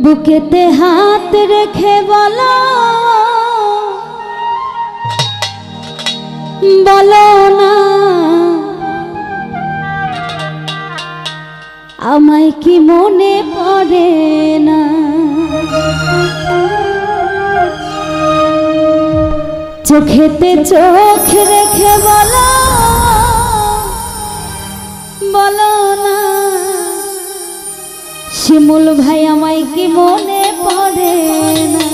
বুকেতে হাত রেখে বলো বলো না আমায় কি মনে পড়ে না। চোখেতে চোখ রেখে বলো বলো না শিমুল ভাই আমায় কি মনে পড়ে না।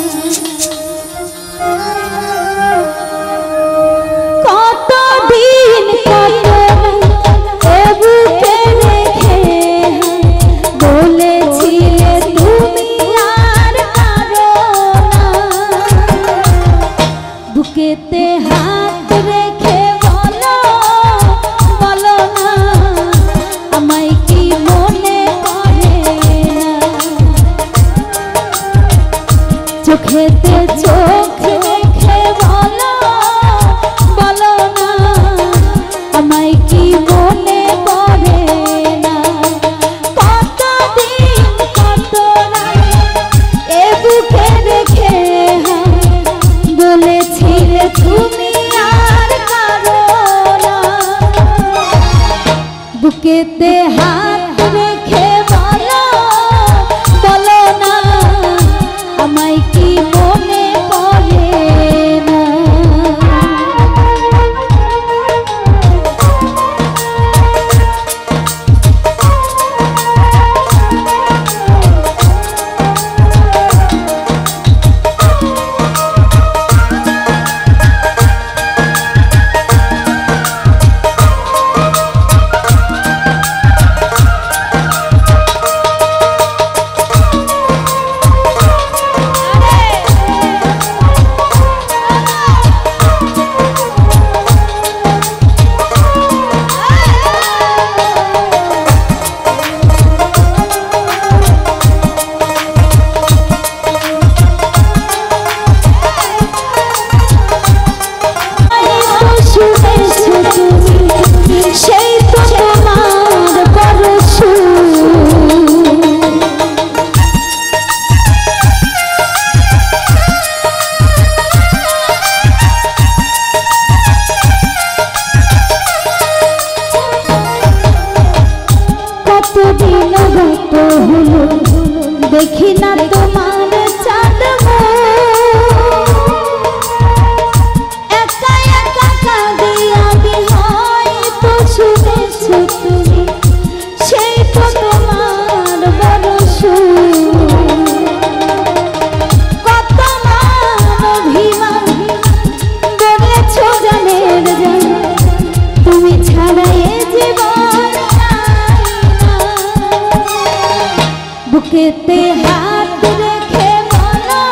কতদিন কত বুকে রেখে বলেছিলে তুমি আর পারো না। বুকেতে হাত রেখে বলো বলো না আমায় কি মনে পড়ে না। চোখেতে চোখ রেখে বলো বলো না আমায় কি মনে পড়ে না। কতদিন কত এ বুকে রেখে বলেছিলে তুমি আর কারো না। বুকেতে হাত রেখে বলো বলো না আমায় কি মনে পড়ে না। দেখি না তোমার চাঁদ একা একা কাঁদি আমি হয়তো শুনেছো তুমি সেই তো তোমার বড় কত মান অভিমান গড়েছো জানের জান তুমি ছাড়া এ জীবন বুকেতে হাত রেখে বলো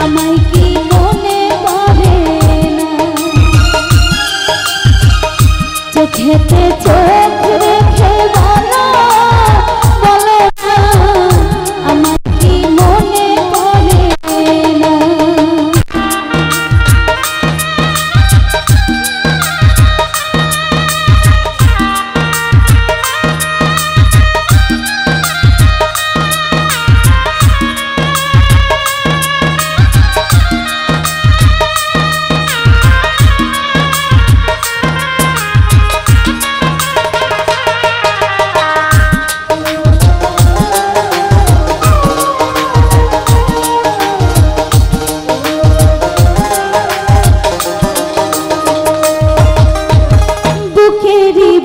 আমায় কি মনে পড়ে না। চোখেতে চোখ রেখে বলো বলো না আমায় কি মনে পড়ে না।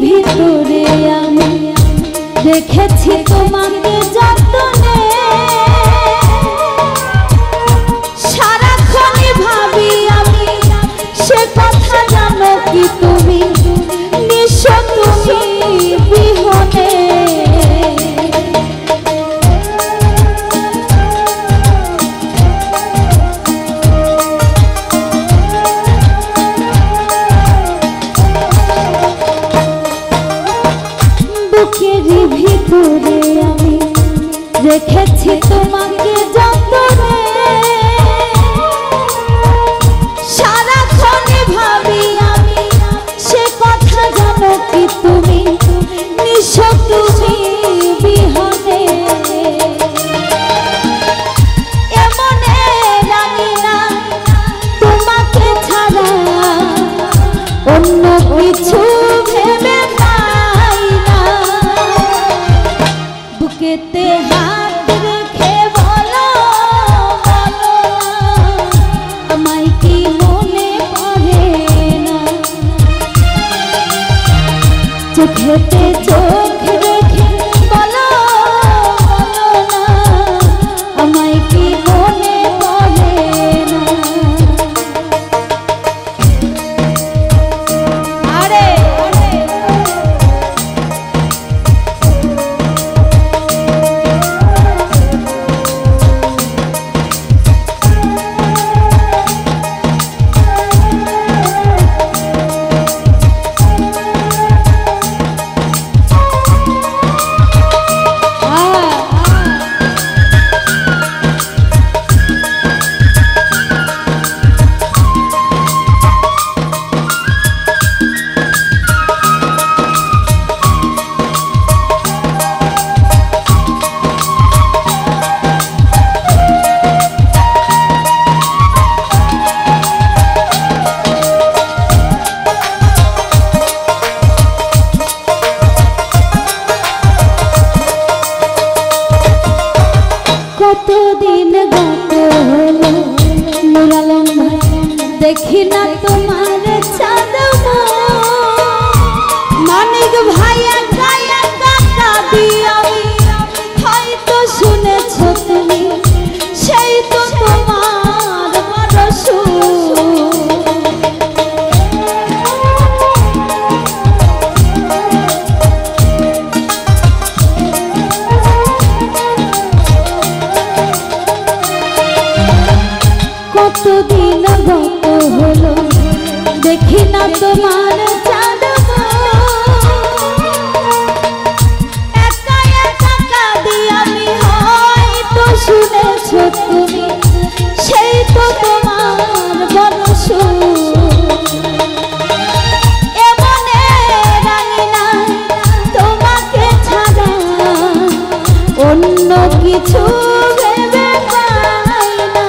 ভিতরে আমি দেখেছি তোমাকে যতনে সারাক্ষণই ভাবি আমি সে কথা জানো কি তুমি নিঃস্ব তুমি বিহনে। বুকেরই ভিতরে আমি রেখেছি তোমাকে যতনে সারাক্ষণই ভাবি আমি সে কথা জানো কি তুমি নিঃস্ব তুমি বিহনে। অন্য কিছু ভেবে পাই না, বুকেতে হাত রেখে বলো বলো আমায় কি মনে পড়ে না, চোখেতে চোখ রেখে বলো বলো না আমায় কি মনে পড়ে না। আরে কতদিন গত হলো নূর আলম ভাই, দেখি না তোমার চাঁদ মানিক ভাইয়া গায়া কাটা দিয়া হয়তো শুনেছ তুমি, সেই তো তোমার বরস কতদিন গত হলো দেখি না তোমার চাঁদ একা একা কাঁদি আমি হয়তো শুনেছ তুমি, সেই তো তোমার বরস এমনে রাঙি না তোমাকে ছাড়া অন্য কিছু ভেবে পাই না,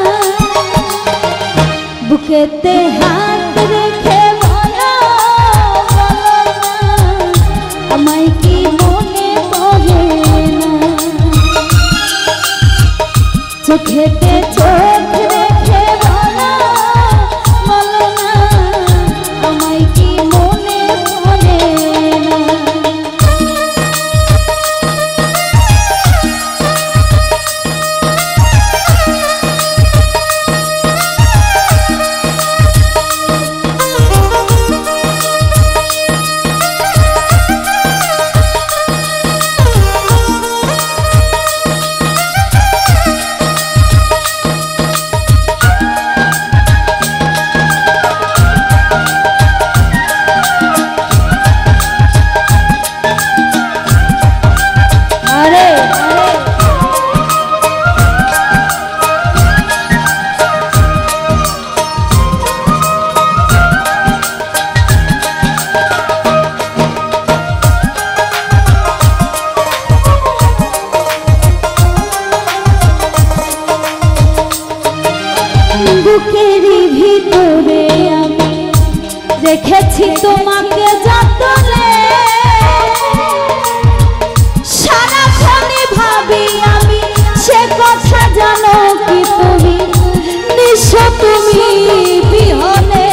বুকেতে হাত রেখে বলো বলো না আমায় কি মনে পড়ে না, চোখেতে চোখ রেখে বলো বলো না আমায় কি মনে পড়ে না। বুকের ভিতরে আমি রেখেছি তোমাকে যতনে, সারাক্ষণই ভাবি আমি সে কথা জানো কি তুমি, নিঃস্ব তুমি বিহনে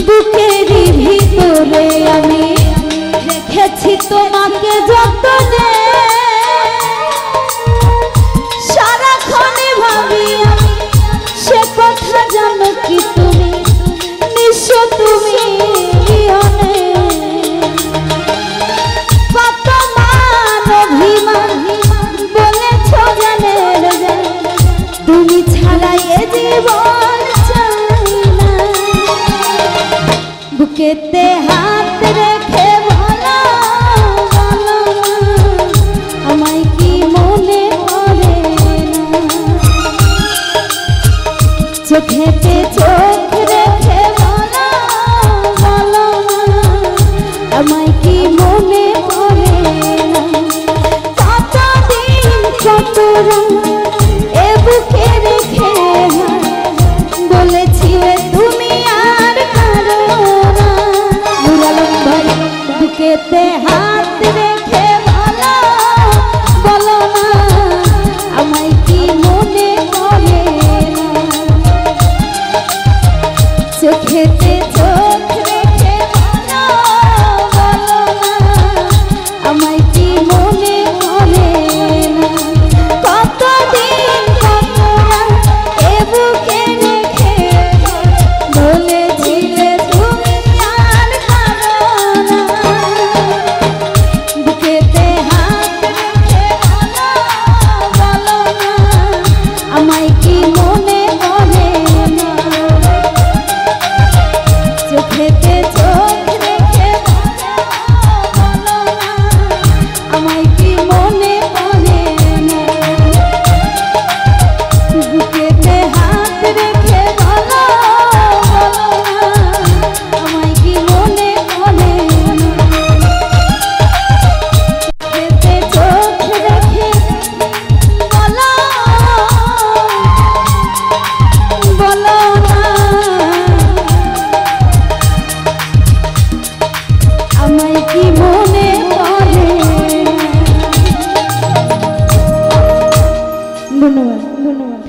বুকের ভিতরে আমি রেখেছি তোমাকে যতনে, সারাক্ষণই ভাবি আমি সে কথা জানো কি তুমি, নিঃস্ব তুমি বিহনে কত মান অভিমান বলেছ জানের জান, তুমি ছাড়া এ জীবন চাই না, বুকেতে হাত রেখে বলো হাত রেখে বলো বলো না আমায় কি মনে পড়ে না চোখেতে চোখ রেখে বলো বলো না আমায় কি মনে পড়ে না কতদিন কত রাত এ বুকে রেখে বলেছিলে তুমি আর কাঁদো না বুকেতে হাত রেখে বলো বলো না আমায় কি মনে পড়ে না চোখেতে চোখ রেখে বলো বলো না আমায় কি মনে পড়ে না বুকেতে হাত রেখে বলো বলো না আমায় কি মনে পড়ে না চোখেতে চোখ রেখে বলো বলো না আমায় কি মনে পড়ে ধন্যবাদ ধন্যবাদ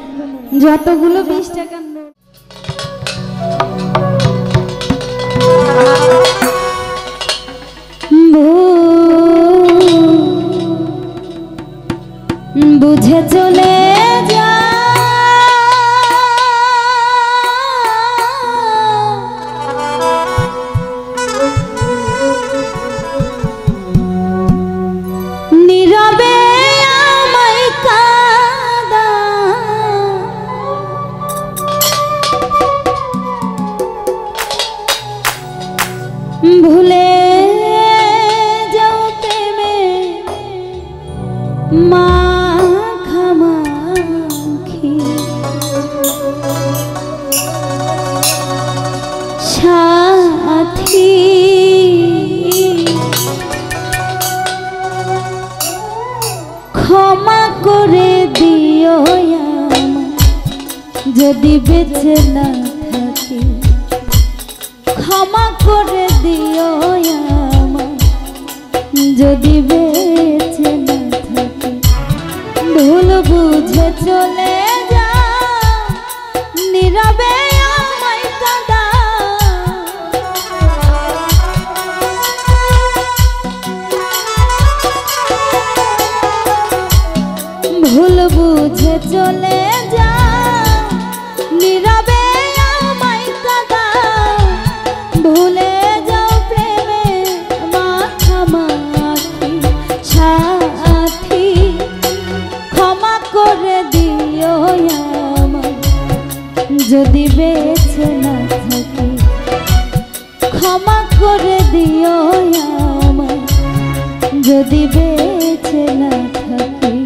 যতগুলো 20 টাকার নোট বুঝে চলে যা নীরবে আমায় কাঁদা ভুলে যাও প্রেমে মাখামাখি সাথী ক্ষমা করে দিও আমায় যদি বেঁচে না থাকি ক্ষমা করে দিও আমায় যদি বেঁচে না থাকি ভুল বুঝে চলে যা নীরবে আমায় কাঁদা ভুল বুঝে চলে যা নীরবে আমায় কাঁদা ভুলে যাও প্রেমে মাখামাখি সাথী ক্ষমা করে দিও আমায় যদি বেঁচে না থাকি ক্ষমা করে দিও আমায় যদি বেঁচে না থাকি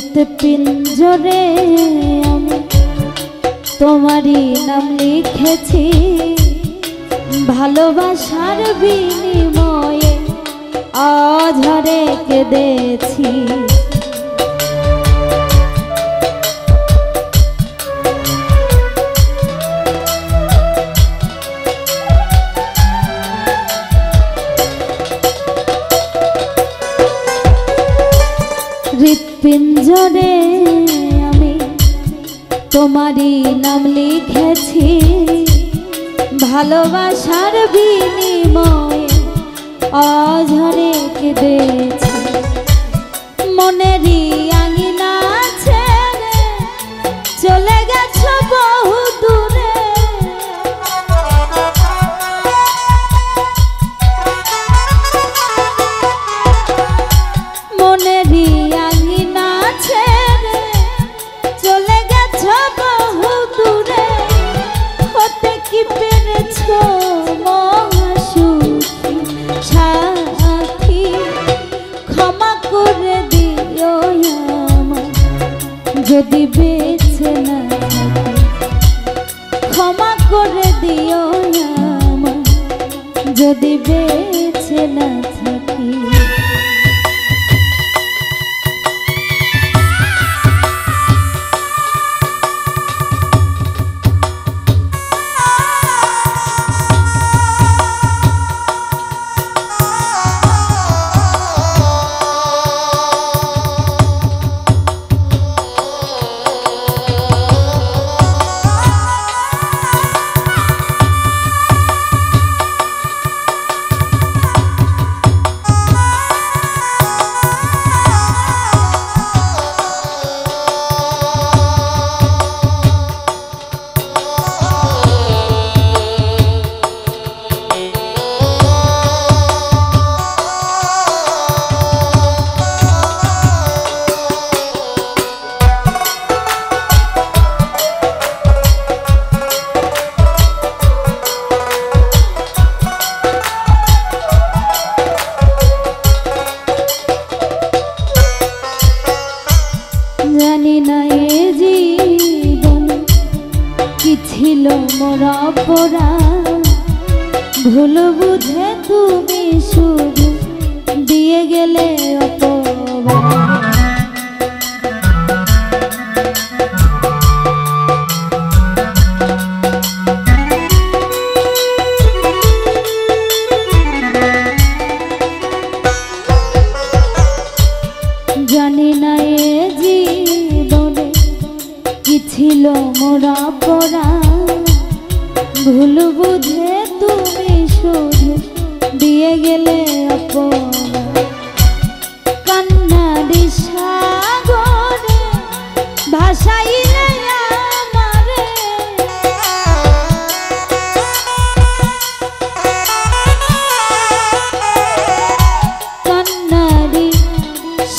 হৃৎপিঞ্জরে আমি তোমারই নাম লিখেছি ভালোবাসার বিনিময়ে অঝরে কেঁদেছি হৃৎপিঞ্জরে আমি তোমারই নাম লিখেছি ভালোবাসার বিনিময়ে অঝরে কেঁদেছি মনেরই আঙিনা ছেড়ে চলে গেছো বহু দূরে পোড়া ভুল বুঝে তুমি শুধু দিয়ে গেলে অপবাদ। জানি না এ জীবনে কি ছিল মোরা পড়া ভুল বুঝে তুমি শুধু দিয়ে গেলে অপবাদ। কান্নারি সাগরে ভাসাইলে আমারে কান্নারি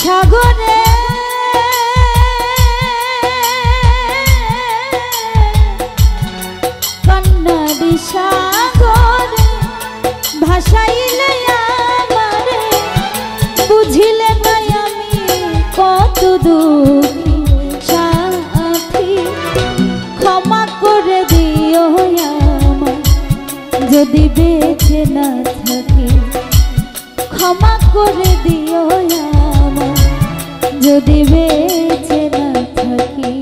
সাগরে কান্নারি সাগরে ভাসাইলে আমারে বুঝিলে না আমি কত দুঃখী সাথী। ক্ষমা করে দিও আমায় যদি বেঁচে না থাকি। ক্ষমা করে দিও আমায় যদি বেঁচে না থাকি।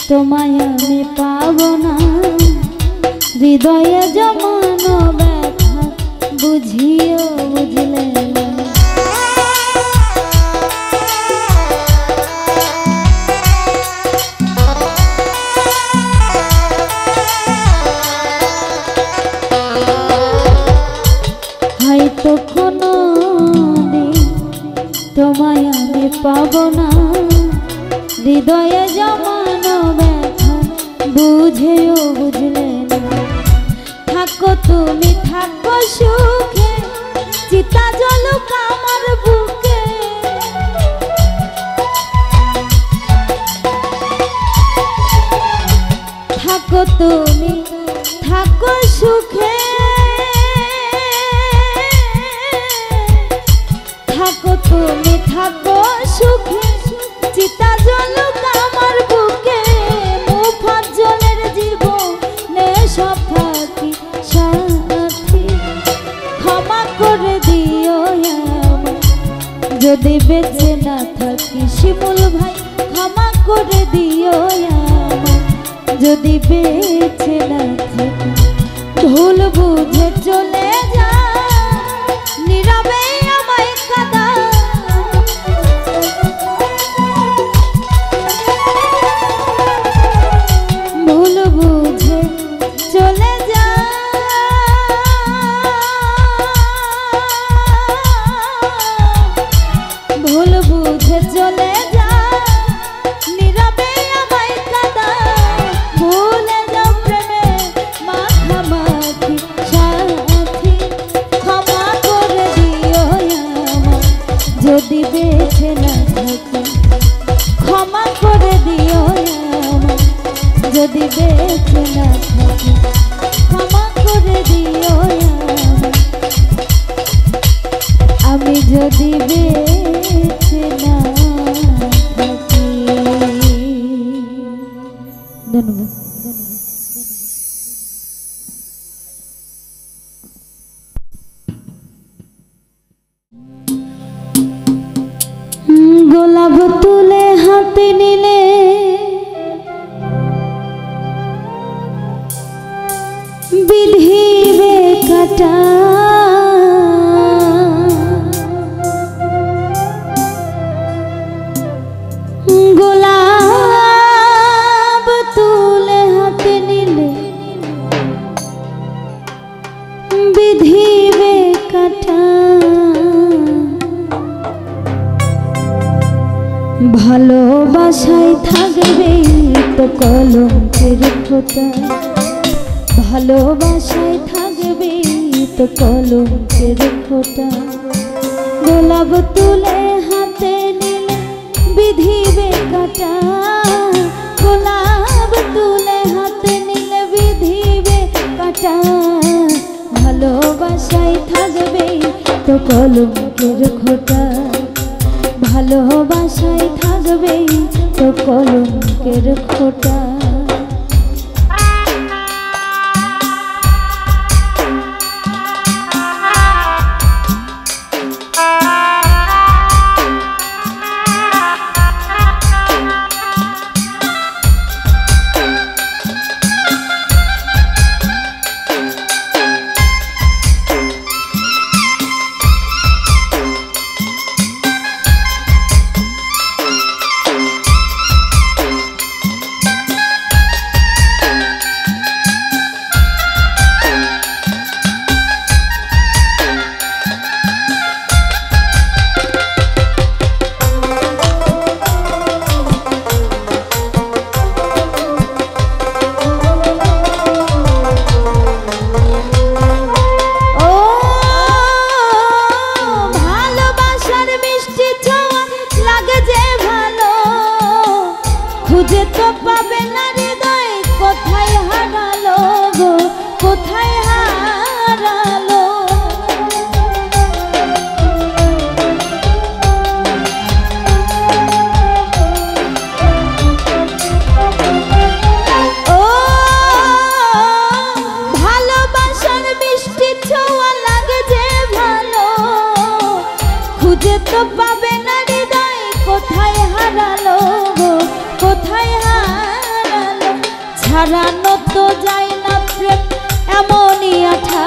তোমায় আমি পাবো না হৃদয়ে জমানো ব্যথা বুঝিও বুঝলে না। হয়তো কোনো দিন তোমায় আমি পাবো না হৃদয়ে জমানো ব্যথা বুঝেও বুঝলে না। থাকো তুমি থাকো সুখে চিতা জ্বলুক আমার বুকে। থাকো তুমি থাকো সুখে থাকো তুমি থাকো সুখে চিতা জ্বলুক আমার বুকে। মুফাজ্জলের জীবনে সব থাকি সাথী। ক্ষমা করে দিও আমায় যদি বেঁচে না থাকি। শিমুল ভাই ক্ষমা করে দিও আমায় যদি বেঁচে না থাকি। ভুল বুঝে চলে যা নীরবে যদি বেঁচে না থাকি ক্ষমা করে দিও আমি যদি বেঁচে না থাকি। ধন্যবাদ। গোলাপ তুলে হাতে নিলে বিধিবে কাটা গোলাপ তুলে হাতে নিলে বিধিবে কাটা ভালোবাসায় থাকবে তো কলঙ্কের ফোঁটা ভালোবাসায় থাকবে তো কলঙ্কের ফোঁটা গোলাপ তুলে হাতে নিলে বিধিবে কাটা গোলাপ তুলে হাতে নিলে বিধিবে কাটা ভালোবাসায় থাকবে তো কলঙ্কের ফোঁটা ভালোবাসায় থাকবে তো কলঙ্কের ফোঁটা খুঁজে তো পাবে না হৃদয় কোথায় হারালো গো কোথায় হারালো ও ভালোবাসার মিষ্টি ছোঁয়া লাগে যে ভালো খুঁজে তো পাবে না হৃদয় কোথায় হারালো গো কোথায় হারালো ছাড়ানো তো যায় না প্রেম এমনই আঠা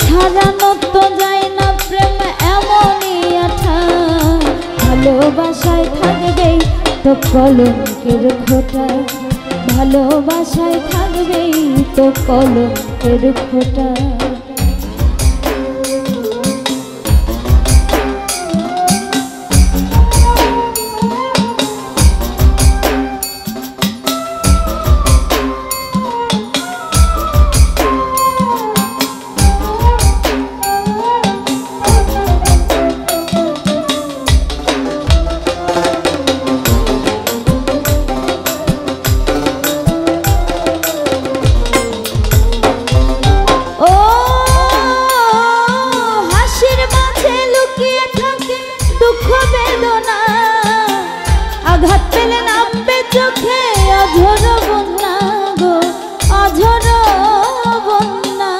ছাড়ানো তো যায় না প্রেম এমনই আঠা ভালোবাসায় থাকবে তো কলঙ্কের ফোঁটা ভালোবাসায় থাকবে তো কলঙ্কের ফোঁটা আঘাত পেলে নামবে চোখে অঝর বন্যা গো অঝর বন্যা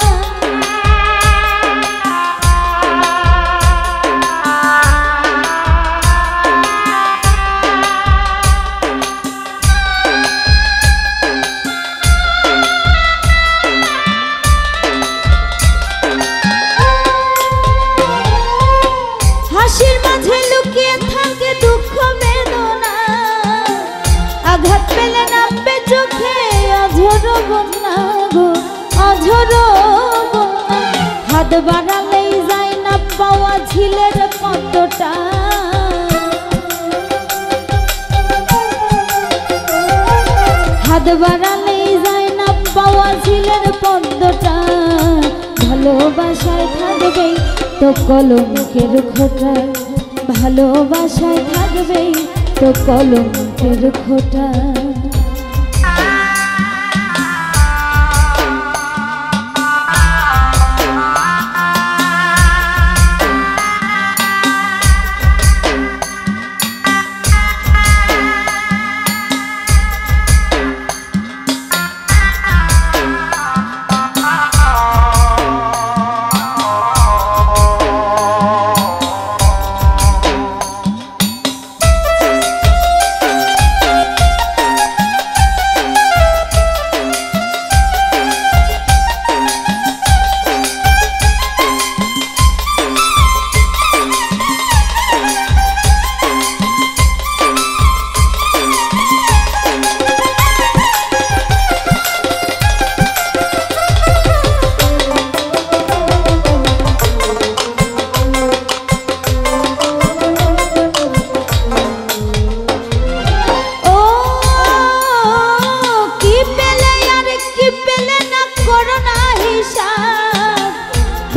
হাসির মাঝে লুকিয়ে থাকে দুঃখ বেদনা আঘাত পেলে নামবে চোখে অঝর বন্যা গো অঝর বন্যা হাত বাড়ালেই যায় না পাওয়া ঝিলের পদ্মটা হাত বাড়ালেই যায় না পাওয়া ঝিলের পদ্মটা ভালোবাসায় থাকবে তো কলঙ্কের খোঁটা ভালোবাসায় থাকবেই তো কলঙ্কের খোঁটা।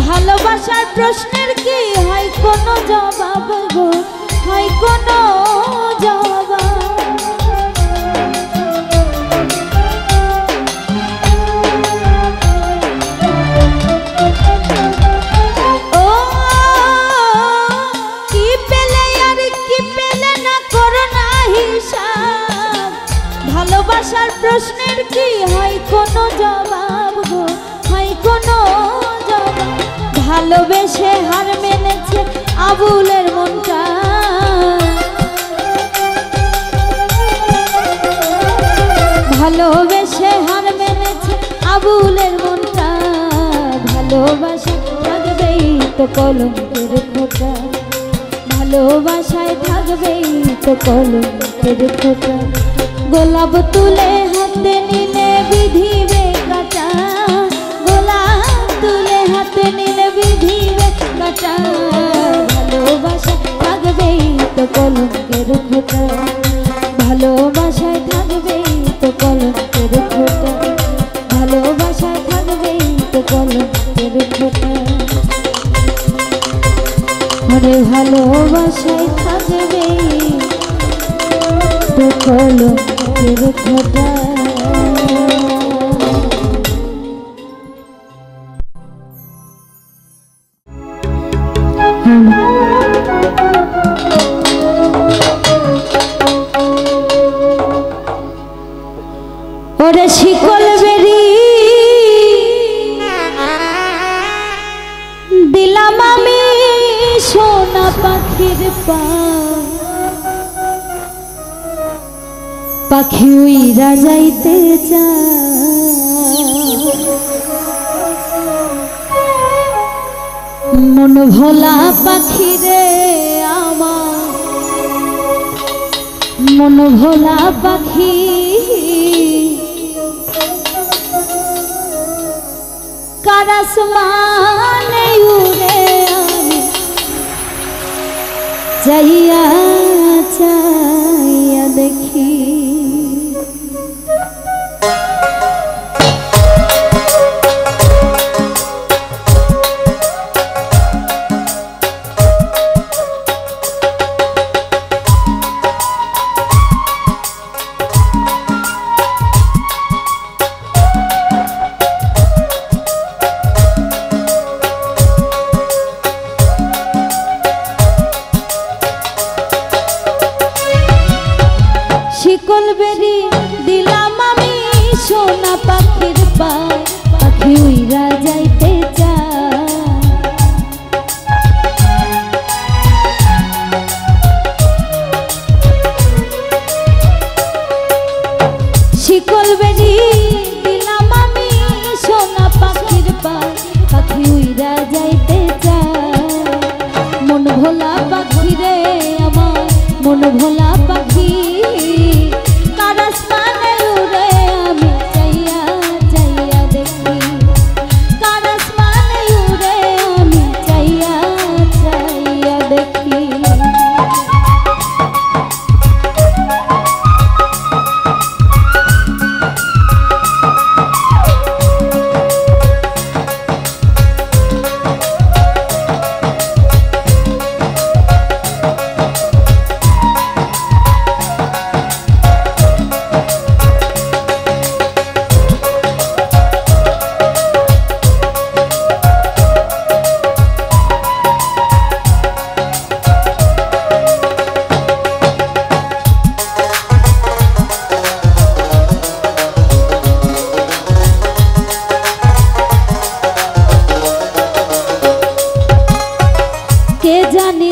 ভালোবাসার প্রশ্নের কি হয় কোনো জবাব গো, হয় কোনো জবাব? ও কি পেলে আর কি পেলে না করো না হিসাব। ভালোবাসার প্রশ্নের কি হয় কোনো জবাব গো, হয় কোনো জবাব? ভালোবেসে হার মেনেছে আবুলের মনটা, ভালোবেসে হার মেনেছে আবুলের মনটা। ভালোবাসা থাকবেই তো কলঙ্কের খোঁটা, ভালোবাসায় থাকবেই তো কলঙ্কের খোঁটা। গোলাপ তুলে হাতে নিলে বিধিবে কাটা, গোলাপ তুলে হাতে নিলে বিধিবে কাটা। ভালোবাসা থাকবেই তো কলঙ্কের খোঁটা, ভালোবাসায় থাকবেই তো কলঙ্কের খোঁটা, ভালোবাসায় থাকবেই তো কলঙ্কের খোঁটা। ওরে ভালোবাসায় থাকবেই তো কলঙ্কের খোঁটা। ওরে শিকল বেরি দিলাম আমি সোনা পাখির পা, পাখি উইরা যাইতে চায়। মন ভোলা পাখি রে আমার, মন ভোলা পাখি কার আসমানে উড়ে আমি চাইয়া চাইয়া দেখি। শিকল বেরি দিলাম আমি সোনা পাখির পায়, পাখি উইরা যাইতে চায়। শিকল বেরি দিলাম আমি সোনা পাখির পায়, পাখি উইরা যাইতে চায়। মন ভোলা পাখি রে আমার, মন ভোলা পাখি কার আসমানে উড়ে আমি চাইয়া চাইয়া দেখি, কার আসমানে উড়ে আমি চাইয়া চাইয়া দেখি।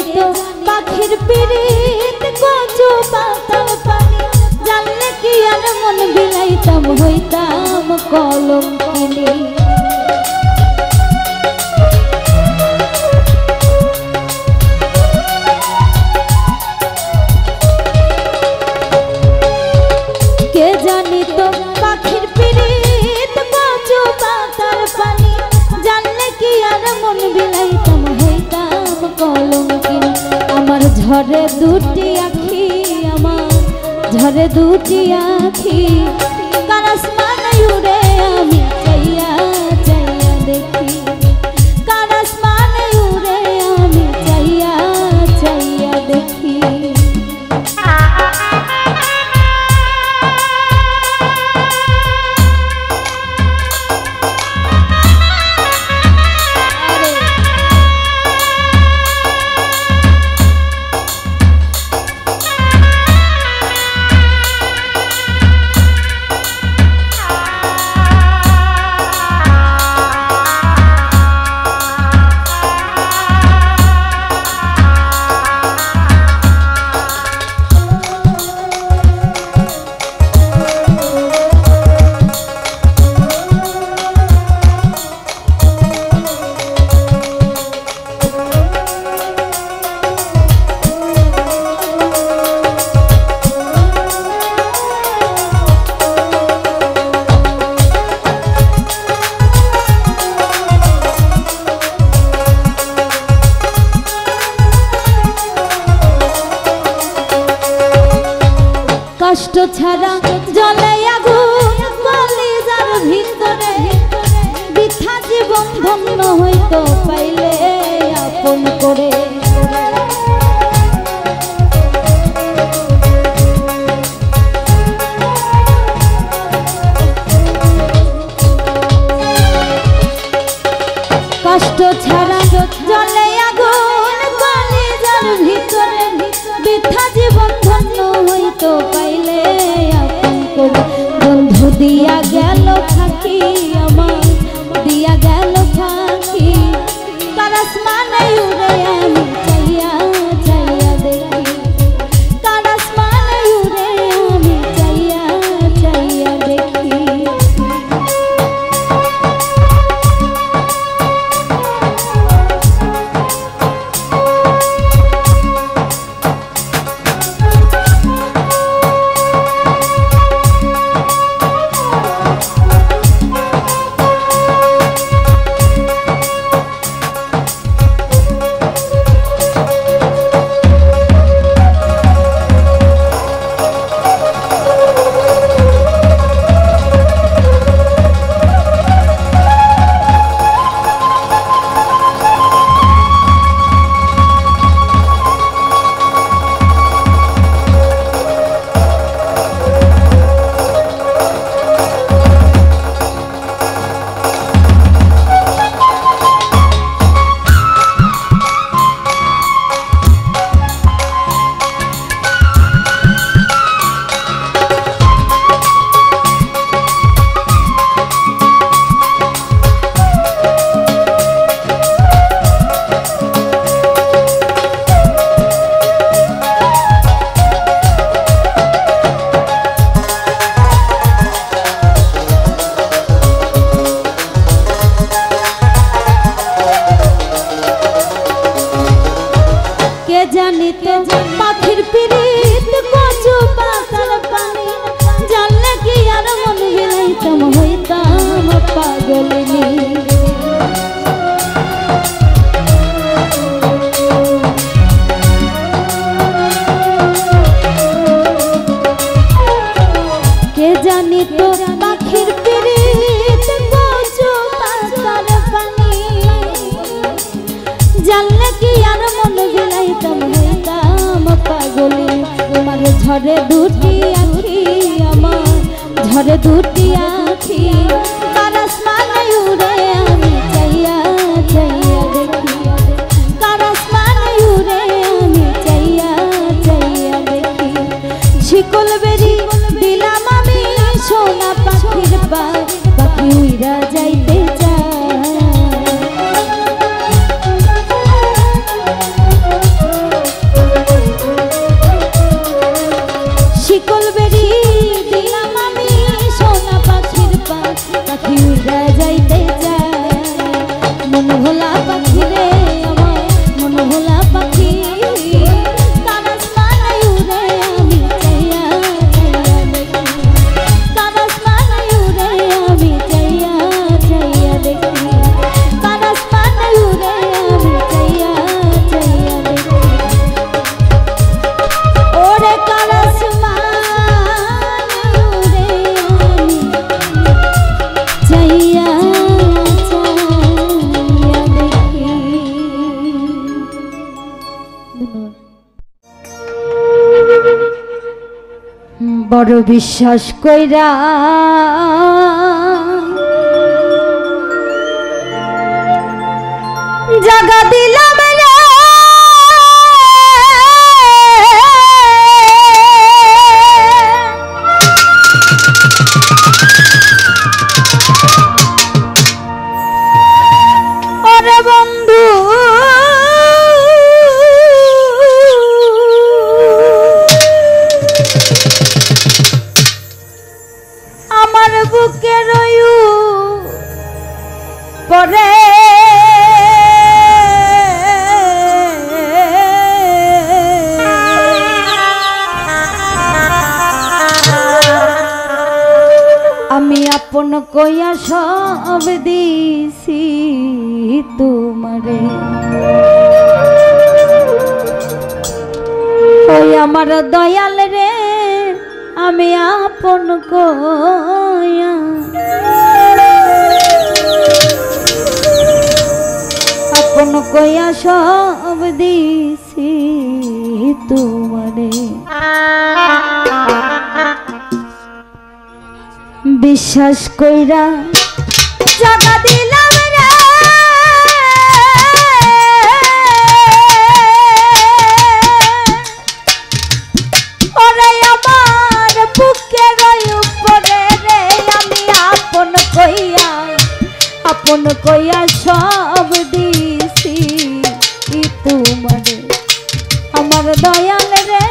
তো পাখির পিরিত কচু পাতার পানি জানলে কি আর মন বিলাইতাম হইতাম কলঙ্কিনী কে জানি তো পাখির পিরিত কচু পাতার পানি জানলে কি আর মন বিলাইতাম হইতাম কলঙ্কিনী আমার ঝরে দুটি আখি আমার ঝরে দুটি আখি কার আসমানে উড়ে আমি চাইয়া চাইয়া দেখি কার আসমানে উড়ে আমি চাইয়া চাইয়া দেখি কষ্ট ছাড়া জ্বলে আগুন কলিজার ভিতরে বৃথা জীবন ধন্য হইতো পাইলে আপন করে কষ্ট ছাড়া জ্বলে আগুন কলিজার ভিতরে বৃথা জীবন ধন্য হইতো পাইলে আপন করে বন্ধু দিয়া গেল ফাঁকি আমার দিয়া গেল ফাঁকি কার আসমানে উড়ে আমি চাইয়া চাইয়া দেখি কার আসমানে উড়ে আমি চাইয়া চাইয়া দেখি জানি তো পাখির পিরিত কচু পাতার পানি জানলে কি আর মন বিলাইতাম হইতাম পাগলিনী কে জানি তো পাখির পিরিত কচু পাতার পানি জানলে কি আর মন বিলাইতাম হইতাম পাগলি আমার ঝরে দুটি আখি আমার ঝরে দুটি আখি কার আসমানে উড়ে আমি চাইয়া চাইয়া দেখি কার আসমানে উড়ে আমি চাইয়া চাইয়া দেখি শিকল বেরি দিলাম আমি সোনা পাখির পাখি উইরা যাইতে চায় বড় বিশ্বাস কইরা জাগা দিলাম রে ওরে বন্ধু আমার বুকে রয়ু পরে আমি আপন কইয়া সব দিছি তোমারে ওই আমার দয়াল রে আমি আপন কইয়া সব দিছি তোমারে বিশ্বাস কইরা জাগা দিলাম রে ওরে আমার বুকের উপরে রে আমি আপন কইয়া সব দিছি তোমারে আমার দয়াল রে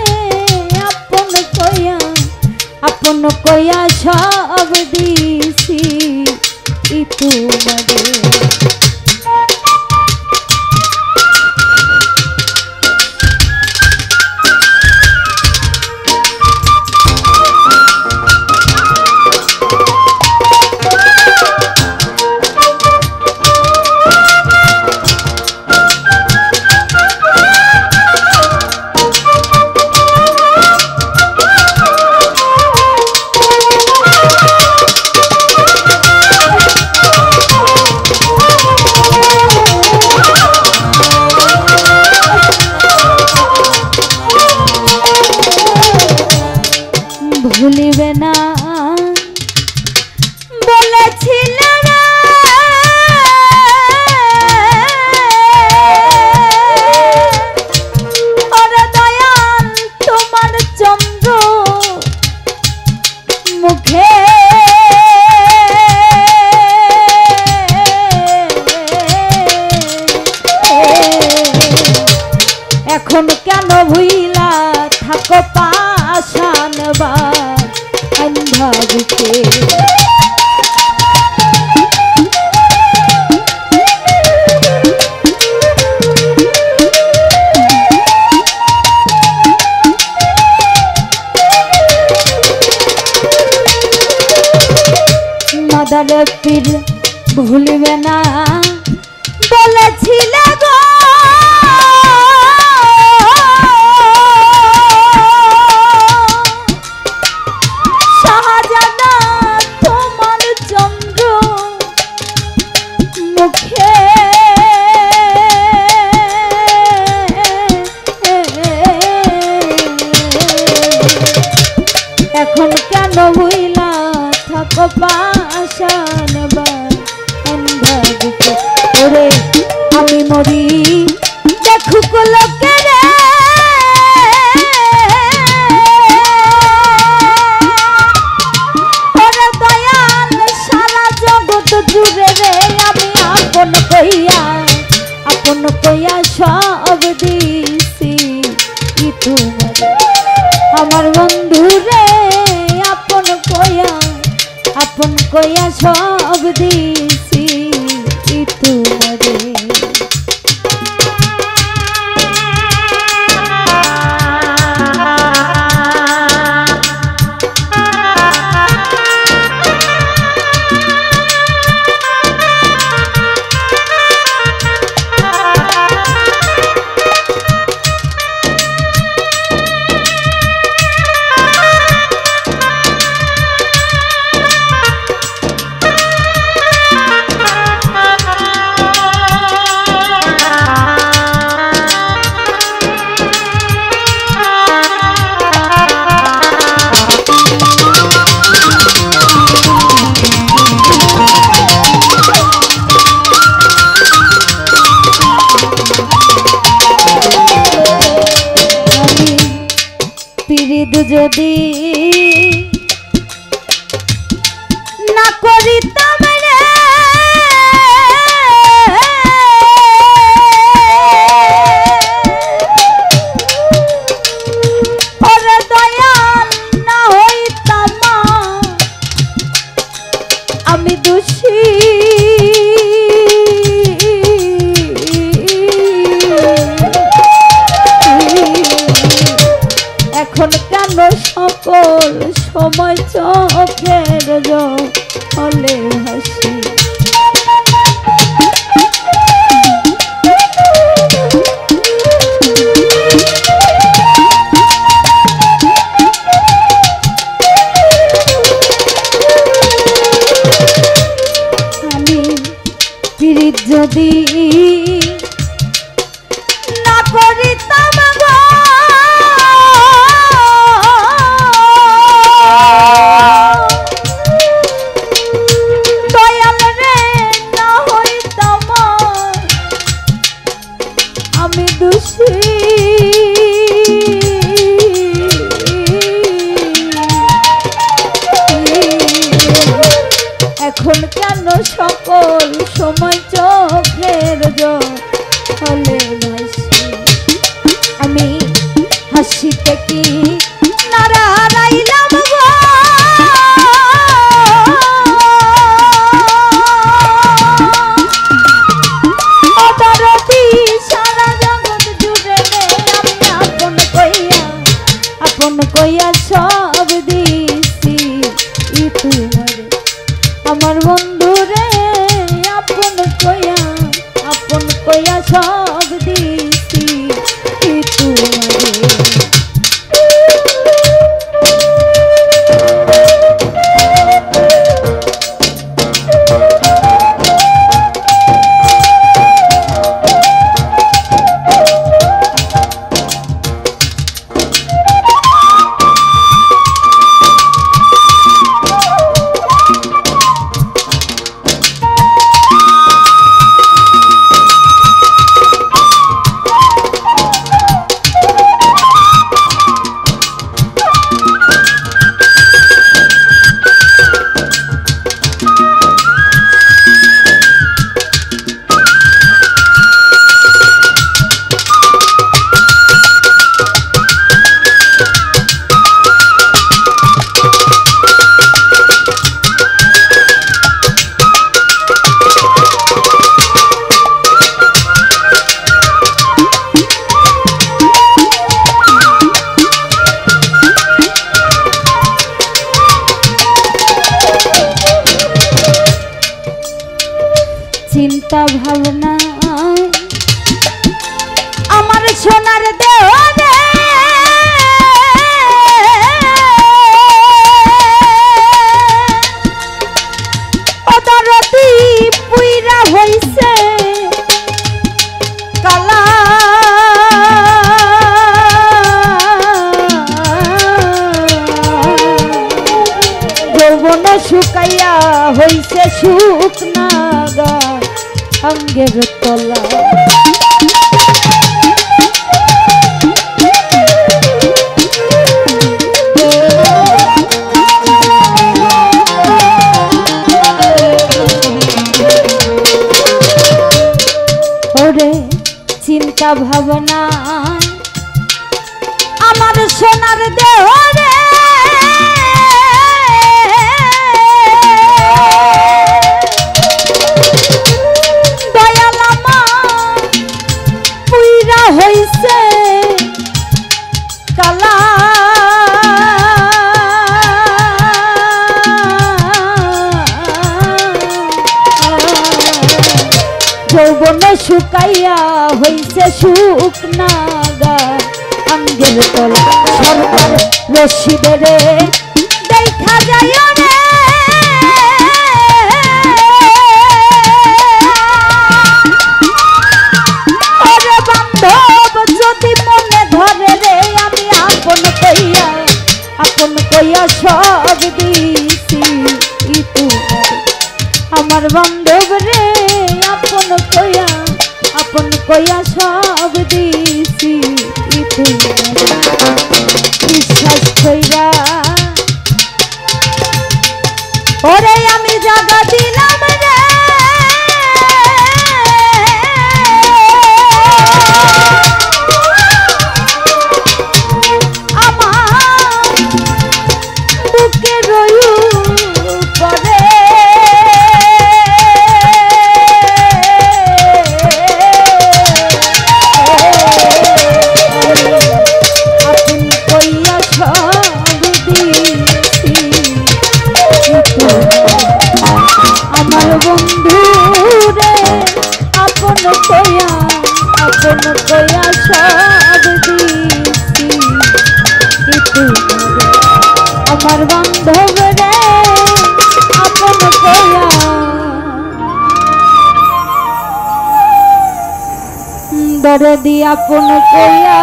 আপন কইয়া সব দিছি তোমারে ভুলিবে না বলেছিল ওরে দয়াল তোমার চন্দ্র মুখে এখন কেন ভুইলা থাকো পাশান অন্ধা বুকে মাদার পীর ভুলিবে না বলেছিল গো এখন কেন ভুইলা থাকো পাশান অন্ধা বুকে ওরে আমি মরি দেখুক লোকে রে ওরে দয়াল সারা জগৎ জুড়ে রে আমি আপন কইয়া সব দিছি তোমারে আমার বন্ধু রে আপন কইয়া সব দিছি তোমারে পিরিত যদি না করিতাম রে ওরে দয়াল না হইতাম আমি দোষী এখন কেন সকল সময় চোখের জলে হাসি আমি পিরিত যদি না করিতাম গো দয়াল রে না হইতাম আমি দোষী এখন কেন সকল সময় চোখের জলে ভাসি আমি হাসিতে কি নারাইলাম গো অদরদি সারা জগৎ জুড়ে আমি আপন কইয়া সব দিছি তোমারে আমার বন্ধু রে আপন কইয়া সব দিছি তোমারে চিন্তা ভাবনা আমার সোনার দেহ অদরদি পুইরা হইছে কালা যৌবন শুকাইয়া হইছে শুকনা অঙ্গের তলা ওরে চিন্তা ভাবনা আমার সোনার দেহ রে হইছে কালা যৌবন শুকাইয়া হইছে শুকনা অঙ্গের তলা সরকার রশিদের দেখা যায় রে সব দিছি আমার বান্ধব রে আপন কইয়া সব দিছি বিশ্বাস আমার বান্ধব রে আপন কইয়া দরদি আপন কইয়া